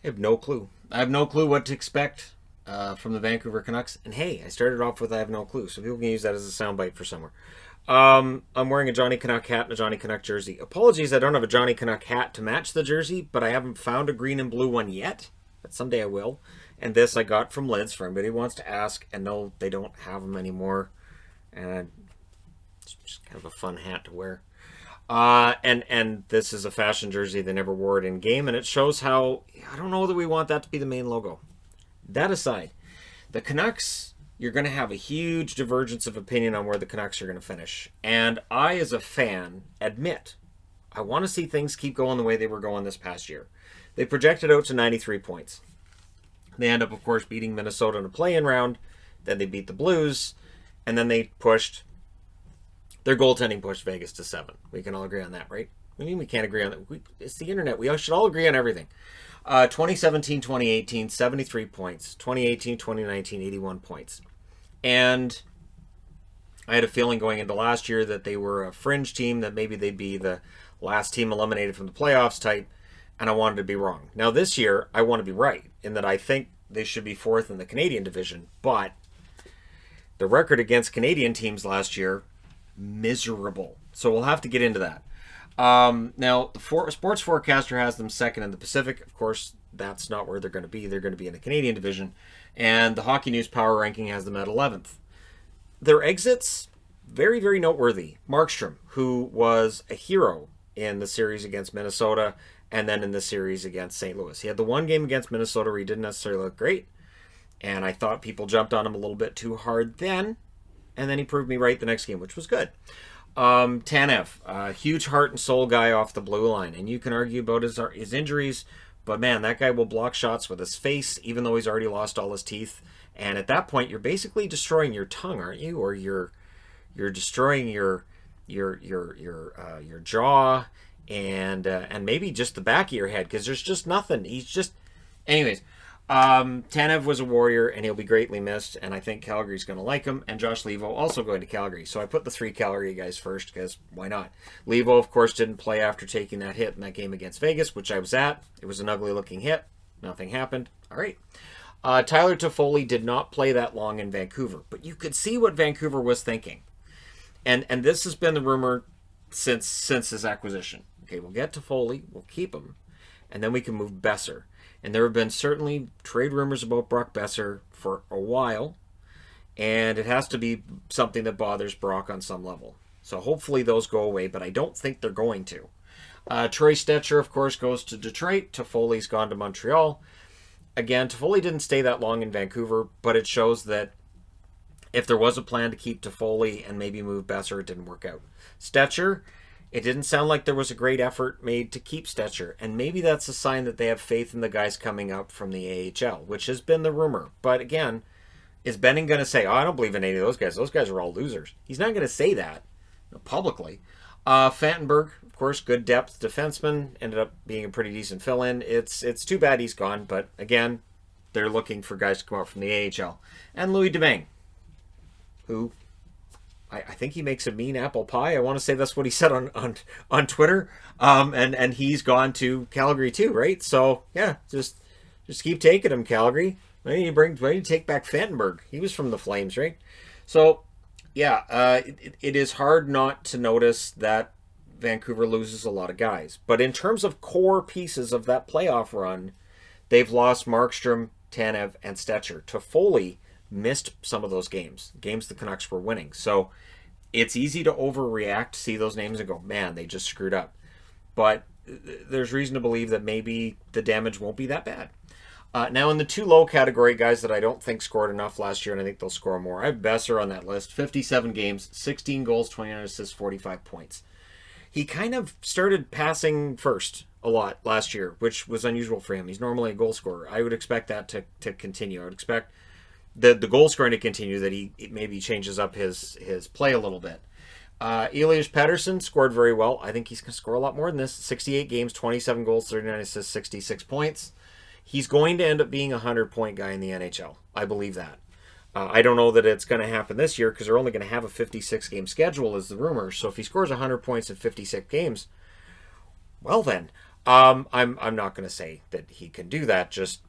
I have no clue. I have no clue what to expect from the Vancouver Canucks. And hey, I started off with I have no clue, so people can use that as a soundbite for somewhere. I'm wearing a Johnny Canuck hat and a Johnny Canuck jersey. Apologies, I don't have a Johnny Canuck hat to match the jersey, but I haven't found a green and blue one yet. But someday I will. And this I got from Lids for anybody who wants to ask. And no, they don't have them anymore. And it's just kind of a fun hat to wear. And this is a fashion jersey. They never wore it in game, and it shows how I don't know that we want that to be the main logo. That aside, the Canucks, you're going to have a huge divergence of opinion on where the Canucks are going to finish. And I, as a fan, admit I want to see things keep going the way they were going this past year. They projected out to 93 points. They end up, of course, beating Minnesota in a play-in round. Then they beat the Blues, and then they pushed. Their goaltending pushed Vegas to 7. We can all agree on that, right? I mean, we can't agree on that. It's the internet. We should all agree on everything. 2017, 2018, 73 points. 2018, 2019, 81 points. And I had a feeling going into last year that they were a fringe team, that maybe they'd be the last team eliminated from the playoffs type, and I wanted to be wrong. Now this year, I want to be right, in that I think they should be 4th in the Canadian division, but the record against Canadian teams last year, miserable. So we'll have to get into that. Now, the sports forecaster has them 2nd in the Pacific. Of course, that's not where they're going to be. They're going to be in the Canadian division. And the Hockey News Power Ranking has them at 11th. Their exits, very, very noteworthy. Markstrom, who was a hero in the series against Minnesota and then in the series against St. Louis. He had the one game against Minnesota where he didn't necessarily look great. And I thought people jumped on him a little bit too hard then. And then he proved me right the next game, which was good. Tanev, huge heart and soul guy off the blue line. And you can argue about his injuries, but man, that guy will block shots with his face, even though he's already lost all his teeth. And at that point, you're basically destroying your tongue, aren't you? Or you're destroying your jaw and maybe just the back of your head, because there's just nothing. Anyways. Tanev was a warrior, and he'll be greatly missed, and I think Calgary's going to like him, and Josh Levo also going to Calgary. So I put the 3 Calgary guys first, because why not? Levo, of course, didn't play after taking that hit in that game against Vegas, which I was at. It was an ugly-looking hit. Nothing happened. All right. Tyler Toffoli did not play that long in Vancouver, but you could see what Vancouver was thinking. And this has been the rumor since his acquisition. Okay, we'll get Toffoli, we'll keep him, and then we can move Besser. And there have been certainly trade rumors about Brock Besser for a while. And it has to be something that bothers Brock on some level. So hopefully those go away, but I don't think they're going to. Troy Stetcher, of course, goes to Detroit. Toffoli's gone to Montreal. Again, Toffoli didn't stay that long in Vancouver, but it shows that if there was a plan to keep Toffoli and maybe move Besser, it didn't work out. Stetcher, it didn't sound like there was a great effort made to keep Stetcher, and maybe that's a sign that they have faith in the guys coming up from the AHL, which has been the rumor. But again, is Benning going to say, I don't believe in any of those guys. Those guys are all losers. He's not going to say that publicly. Fantenberg, of course, good depth defenseman, ended up being a pretty decent fill-in. It's too bad he's gone, but again, they're looking for guys to come out from the AHL. And Louis Domingue, who I think he makes a mean apple pie. I want to say that's what he said on Twitter. And he's gone to Calgary too, right? So yeah, just keep taking him, Calgary. Why don't you take back Fantenberg? He was from the Flames, right? So yeah, it is hard not to notice that Vancouver loses a lot of guys. But in terms of core pieces of that playoff run, they've lost Markstrom, Tanev, and Stetcher. Toffoli missed some of those games the Canucks were winning. So it's easy to overreact, see those names and go, man, they just screwed up. But there's reason to believe that maybe the damage won't be that bad. Now in the 2 low category guys that I don't think scored enough last year, and I think they'll score more, I have Besser on that list. 57 games, 16 goals, 29 assists, 45 points. He kind of started passing first a lot last year, which was unusual for him. He's normally a goal scorer. I would expect that to continue. I would expect the goal scoring to continue, that he maybe changes up his play a little bit. Elias Patterson scored very well. I think he's going to score a lot more than this. 68 games, 27 goals, 39 assists, 66 points. He's going to end up being a 100-point guy in the NHL. I believe that. I don't know that it's going to happen this year because they're only going to have a 56-game schedule is the rumor. So if he scores 100 points in 56 games, well then. I'm not going to say that he can do that. Just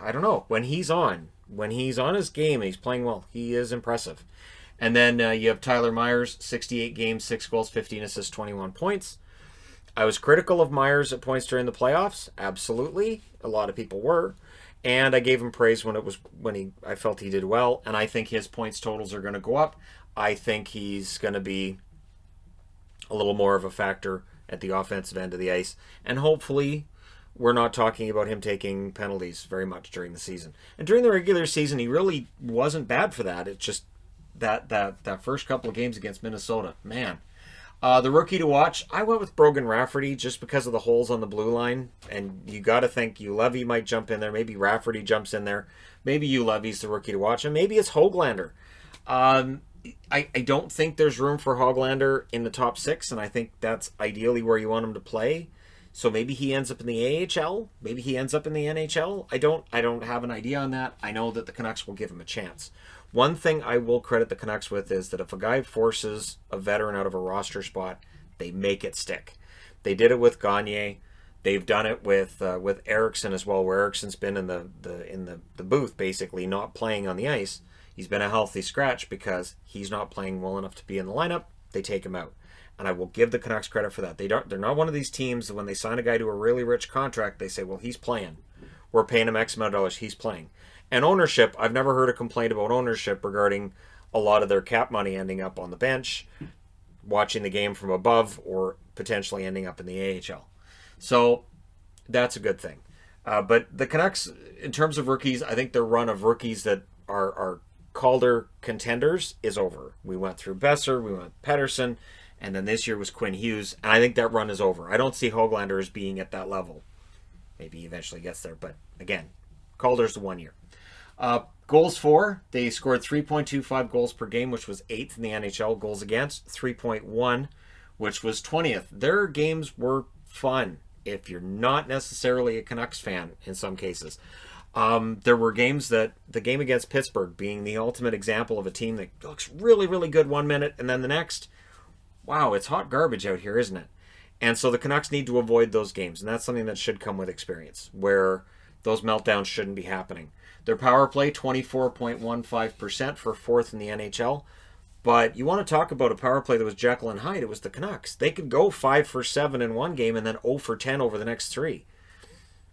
I don't know. When he's on his game and he's playing well, he is impressive. And then you have Tyler Myers, 68 games, 6 goals, 15 assists, 21 points. I was critical of Myers at points during the playoffs. Absolutely, a lot of people were, and I gave him praise when I felt he did well. And I think his points totals are going to go up. I think he's going to be a little more of a factor at the offensive end of the ice, and hopefully we're not talking about him taking penalties very much during the season. And during the regular season, he really wasn't bad for that. It's just that first couple of games against Minnesota, man. The rookie to watch, I went with Brogan Rafferty just because of the holes on the blue line, and you got to think Ulevy might jump in there. Maybe Rafferty jumps in there. Maybe Ulevy's the rookie to watch, and maybe it's Höglander. I don't think there's room for Höglander in the top 6, and I think that's ideally where you want him to play. So maybe he ends up in the AHL. Maybe he ends up in the NHL. I don't have an idea on that. I know that the Canucks will give him a chance. One thing I will credit the Canucks with is that if a guy forces a veteran out of a roster spot, they make it stick. They did it with Gagne. They've done it with Eriksson as well, where Eriksson's been in the booth, basically not playing on the ice. He's been a healthy scratch because he's not playing well enough to be in the lineup. They take him out. And I will give the Canucks credit for that. They're not one of these teams that when they sign a guy to a really rich contract, they say, well, he's playing. We're paying him X amount of dollars. He's playing. And ownership, I've never heard a complaint about ownership regarding a lot of their cap money ending up on the bench, watching the game from above, or potentially ending up in the AHL. So that's a good thing. But the Canucks, in terms of rookies, I think their run of rookies that are Calder contenders is over. We went through Besser, we went Patterson, and then this year was Quinn Hughes, and I think that run is over. I don't see Höglander as being at that level. Maybe he eventually gets there, but again, Calder's the 1 year. Goals for, they scored 3.25 goals per game, which was 8th in the NHL. Goals against, 3.1, which was 20th. Their games were fun, if you're not necessarily a Canucks fan in some cases. There were games that, the game against Pittsburgh being the ultimate example of a team that looks really, really good 1 minute, and then the next, wow, it's hot garbage out here, isn't it? And so the Canucks need to avoid those games, and that's something that should come with experience, where those meltdowns shouldn't be happening. Their power play, 24.15% for 4th in the NHL. But you want to talk about a power play that was Jekyll and Hyde, it was the Canucks. They could go 5 for 7 in one game and then 0 for 10 over the next 3.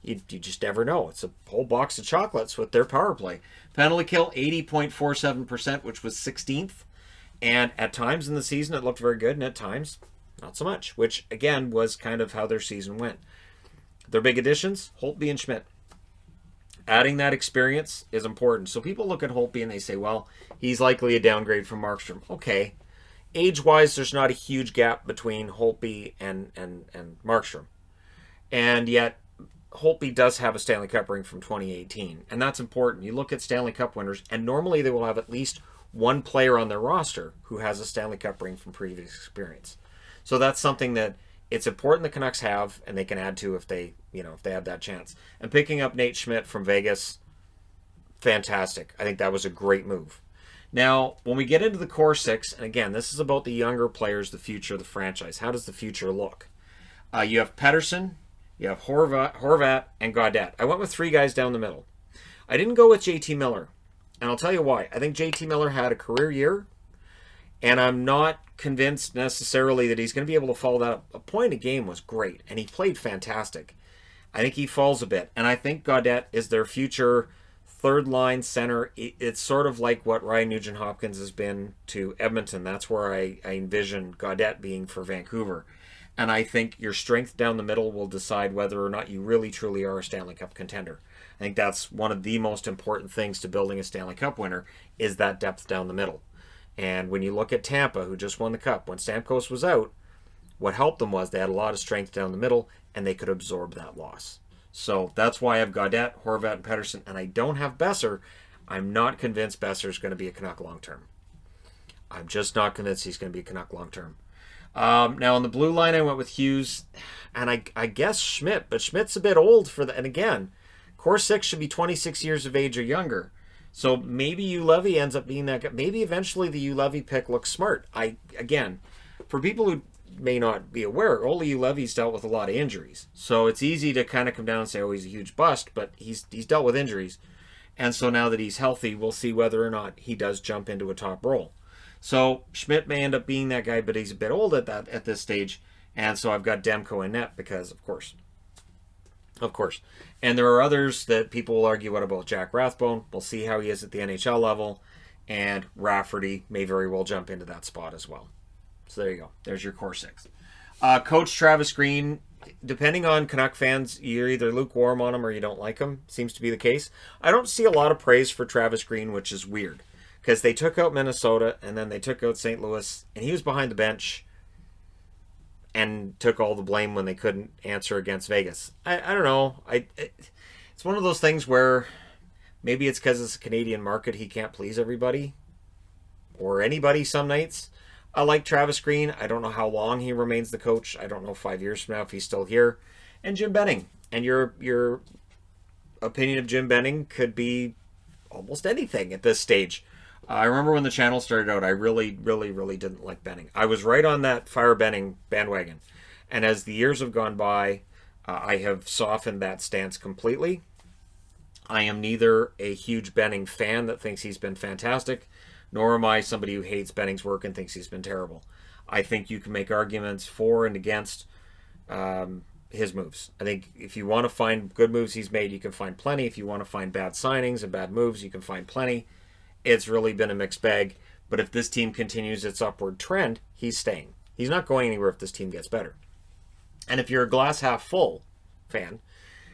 You just never know. It's a whole box of chocolates with their power play. Penalty kill, 80.47%, which was 16th. And at times in the season, it looked very good, and at times, not so much, which, again, was kind of how their season went. Their big additions, Holtby and Schmidt. Adding that experience is important. So people look at Holtby and they say, well, he's likely a downgrade from Markstrom. Okay. Age-wise, there's not a huge gap between Holtby and Markstrom. And yet, Holtby does have a Stanley Cup ring from 2018. And that's important. You look at Stanley Cup winners, and normally they will have at least one player on their roster who has a Stanley Cup ring from previous experience. So that's something that it's important the Canucks have, and they can add to if they have that chance. And picking up Nate Schmidt from Vegas, fantastic. I think that was a great move. Now, when we get into the core 6, and again, this is about the younger players, the future of the franchise. How does the future look? You have Patterson, you have Horvat, and Gaudette. I went with 3 guys down the middle. I didn't go with JT Miller, and I'll tell you why. I think JT Miller had a career year, and I'm not convinced necessarily that he's going to be able to follow that up. A point a game was great, and he played fantastic. I think he falls a bit, and I think Gaudette is their future third-line center. It's sort of like what Ryan Nugent-Hopkins has been to Edmonton. That's where I envision Gaudette being for Vancouver. And I think your strength down the middle will decide whether or not you really, truly are a Stanley Cup contender. I think that's one of the most important things to building a Stanley Cup winner is that depth down the middle. And when you look at Tampa, who just won the Cup, when Stamkos was out, what helped them was they had a lot of strength down the middle, and they could absorb that loss. So that's why I have Gaudette, Horvat, and Patterson, and I don't have Besser. I'm not convinced Besser is going to be a Canuck long-term. I'm just not convinced he's going to be a Canuck long-term. Now, on the blue line, I went with Hughes, and I guess Schmidt, but Schmidt's a bit old for that. And again, core 6 should be 26 years of age or younger. So maybe Ulevy ends up being that guy. Maybe eventually the Ulevy pick looks smart. Again, for people who may not be aware, Ole Levy's dealt with a lot of injuries. So it's easy to kind of come down and say, oh, he's a huge bust, but he's dealt with injuries. And so now that he's healthy, we'll see whether or not he does jump into a top role. So Schmidt may end up being that guy, but he's a bit old at this stage. And so I've got Demko in net because, of course. And there are others that people will argue, what about Jack Rathbone? We'll see how he is at the NHL level. And Rafferty may very well jump into that spot as well. So there you go. There's your core six. Coach Travis Green, depending on Canuck fans, you're either lukewarm on him or you don't like him. Seems to be the case. I don't see a lot of praise for Travis Green, which is weird. Because they took out Minnesota and then they took out St. Louis. And he was behind the bench and took all the blame when they couldn't answer against Vegas. I don't know. It's one of those things where maybe it's because it's a Canadian market, he can't please everybody. Or anybody some nights. I like Travis Green. I don't know how long he remains the coach. I don't know 5 years from now if he's still here. And Jim Benning. And your opinion of Jim Benning could be almost anything at this stage. I remember when the channel started out, I really, really, really didn't like Benning. I was right on that fire Benning bandwagon. And as the years have gone by, I have softened that stance completely. I am neither a huge Benning fan that thinks he's been fantastic, nor am I somebody who hates Benning's work and thinks he's been terrible. I think you can make arguments for and against his moves. I think if you want to find good moves he's made, you can find plenty. If you want to find bad signings and bad moves, you can find plenty. It's really been a mixed bag. But if this team continues its upward trend, he's staying. He's not going anywhere if this team gets better. And if you're a glass half full fan,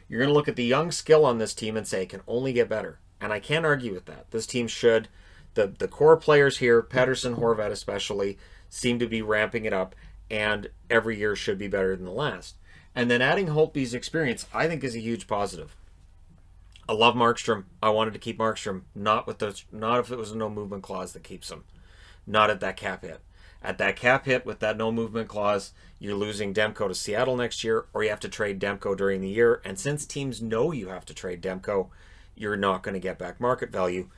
you're going to look at the young skill on this team and say it can only get better. And I can't argue with that. This team should. The core players here, Patterson, Horvat especially, seem to be ramping it up, and every year should be better than the last. And then adding Holtby's experience, I think, is a huge positive. I love Markstrom. I wanted to keep Markstrom, not if it was a no movement clause that keeps him, not at that cap hit. At that cap hit with that no movement clause, you're losing Demko to Seattle next year, or you have to trade Demko during the year. And since teams know you have to trade Demko, you're not going to get back market value.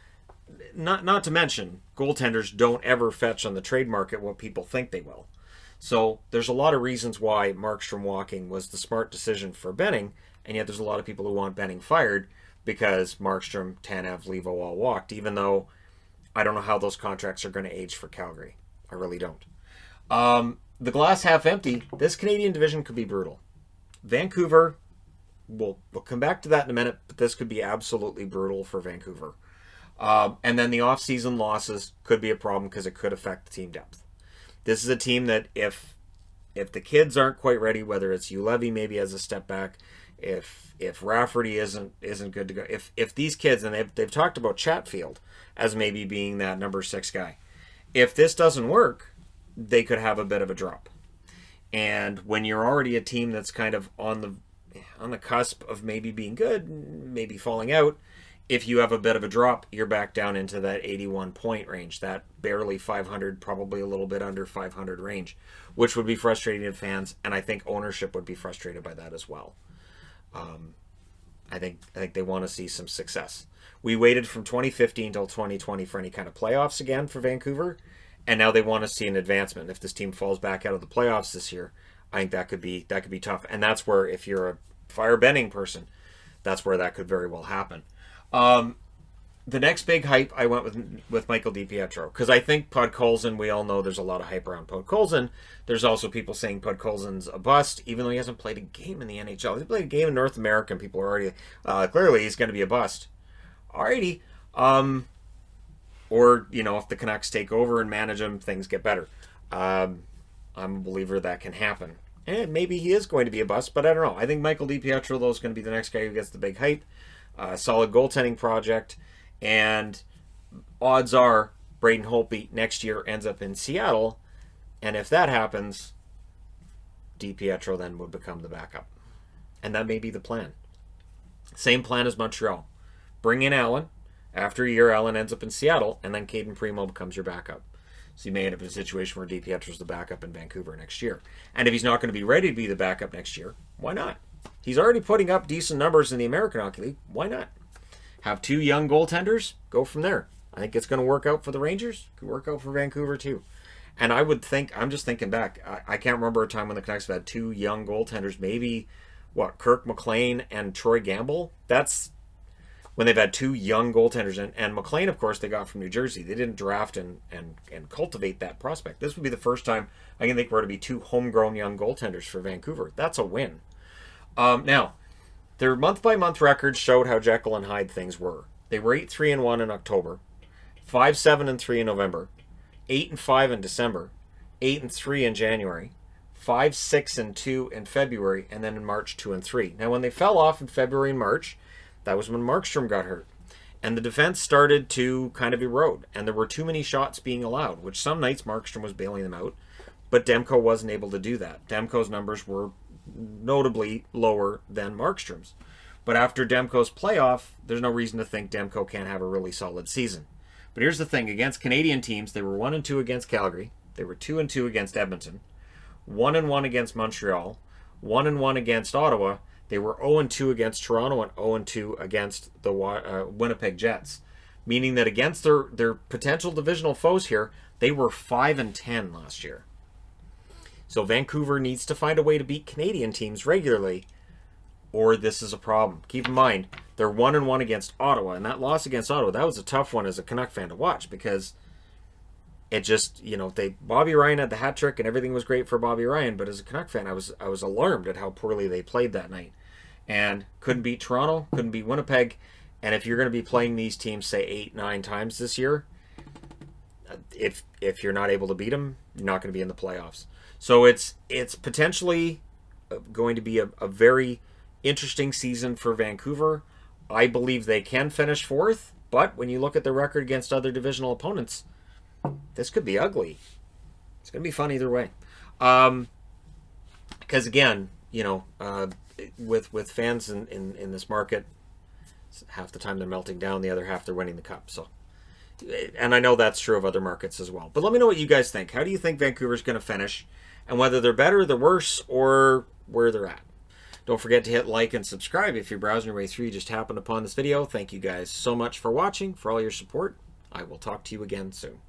Not to mention, goaltenders don't ever fetch on the trade market what people think they will. So there's a lot of reasons why Markstrom walking was the smart decision for Benning, and yet there's a lot of people who want Benning fired because Markstrom, Tanev, Levo all walked, even though I don't know how those contracts are going to age for Calgary. I really don't. The glass half empty, this Canadian division could be brutal. Vancouver, we'll come back to that in a minute, but this could be absolutely brutal for Vancouver. And then the off-season losses could be a problem because it could affect the team depth. This is a team that if the kids aren't quite ready, whether it's Levy maybe as a step back, if Rafferty isn't good to go, if these kids, and they've talked about Chatfield as maybe being that number 6 guy, if this doesn't work, they could have a bit of a drop. And when you're already a team that's kind of on the cusp of maybe being good, maybe falling out, if you have a bit of a drop, you're back down into that 81 point range, that barely 500, probably a little bit under 500 range, which would be frustrating to fans, and I think ownership would be frustrated by that as well. I think they want to see some success. We waited from 2015 till 2020 for any kind of playoffs again for Vancouver, and now they want to see an advancement. If this team falls back out of the playoffs this year, I think that could be tough, and that's where, if you're a fire Benning person, that's where that could very well happen. The next big hype, I went with Michael Dipietro, because I think Podkolzin, we all know there's a lot of hype around Podkolzin. There's also people saying Podkolzin's a bust, even though he hasn't played a game in the NHL. He played a game in North America, and people are already, clearly he's going to be a bust. Alrighty. Or, if the Canucks take over and manage him, things get better. I'm a believer that can happen. And maybe he is going to be a bust, but I don't know. I think Michael Dipietro, though, is going to be the next guy who gets the big hype. Solid goaltending project, and odds are Braden Holtby next year ends up in Seattle, and if that happens, Dipietro then would become the backup, and that may be the plan. Same plan as Montreal. Bring in Allen. After a year, Allen ends up in Seattle, and then Caden Primo becomes your backup. So you may end up in a situation where Dipietro's the backup in Vancouver next year. And if he's not going to be ready to be the backup next year, why not? He's already putting up decent numbers in the American Hockey League. Why not? Have 2 young goaltenders, go from there. I think it's going to work out for the Rangers. Could work out for Vancouver too. And I would think, I'm just thinking back, I can't remember a time when the Canucks have had two young goaltenders, maybe, Kirk McLean and Troy Gamble? That's when they've had two young goaltenders. And McLean, of course, they got from New Jersey. They didn't draft and cultivate that prospect. This would be the first time I can think where to be two homegrown young goaltenders for Vancouver. That's a win. Now, their month-by-month records showed how Jekyll and Hyde things were. They were 8-3-1 in October, 5-7-3 in November, 8-5 in December, 8-3 in January, 5-6-2 in February, and then in March 2-3. Now, when they fell off in February and March, that was when Markstrom got hurt, and the defense started to kind of erode, and there were too many shots being allowed, which some nights Markstrom was bailing them out, but Demko wasn't able to do that. Demko's numbers were notably lower than Markstrom's. But after Demko's playoff, there's no reason to think Demko can't have a really solid season. But here's the thing. Against Canadian teams, they were 1-2 against Calgary. They were 2-2 against Edmonton. 1-1 against Montreal. 1-1 against Ottawa. They were 0-2 against Toronto and 0-2 against the Winnipeg Jets. Meaning that against their potential divisional foes here, they were 5-10 last year. So Vancouver needs to find a way to beat Canadian teams regularly, or this is a problem. Keep in mind, they're 1-1 against Ottawa, and that loss against Ottawa, that was a tough one as a Canuck fan to watch, because it just, Bobby Ryan had the hat trick and everything was great for Bobby Ryan, but as a Canuck fan, I was alarmed at how poorly they played that night. And couldn't beat Toronto, couldn't beat Winnipeg, and if you're going to be playing these teams, say, 8-9 times this year, if you're not able to beat them, you're not going to be in the playoffs. So it's potentially going to be a very interesting season for Vancouver. I believe they can finish fourth, but when you look at the record against other divisional opponents, this could be ugly. It's going to be fun either way. Because again, with fans in this market, half the time they're melting down, the other half they're winning the cup. So, and I know that's true of other markets as well. But let me know what you guys think. How do you think Vancouver's going to finish? And whether they're better, they're worse, or where they're at. Don't forget to hit like and subscribe if you're browsing your way through. You just happened upon this video. Thank you guys so much for watching, for all your support. I will talk to you again soon.